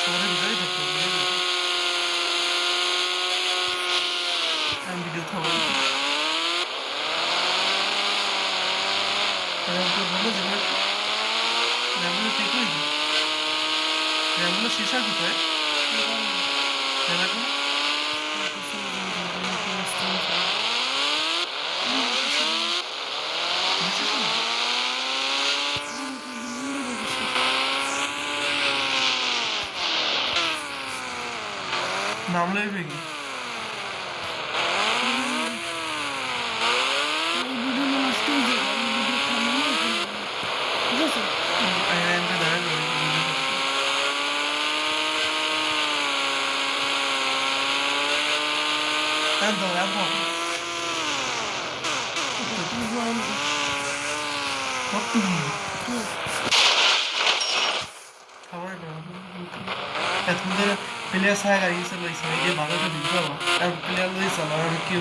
শহরের ভিতরেই থাকতে হবে, আমি ভিডিও থামাই বললো যে র্যামগুলো ঠিক হয়েছে, র্যামগুলো শেষ হয় কোথায় র্যামগুলো নামলে ভেঙে র্যামটা দেখা যাবে একদম একদম কত খাবার এতক্ষণ ধরে প্লেয়ার ছায়া গাড়িয়েছে লইছে এই যে বাজারটা দিতে পারবো আর প্লেয়ার লইছে আর কি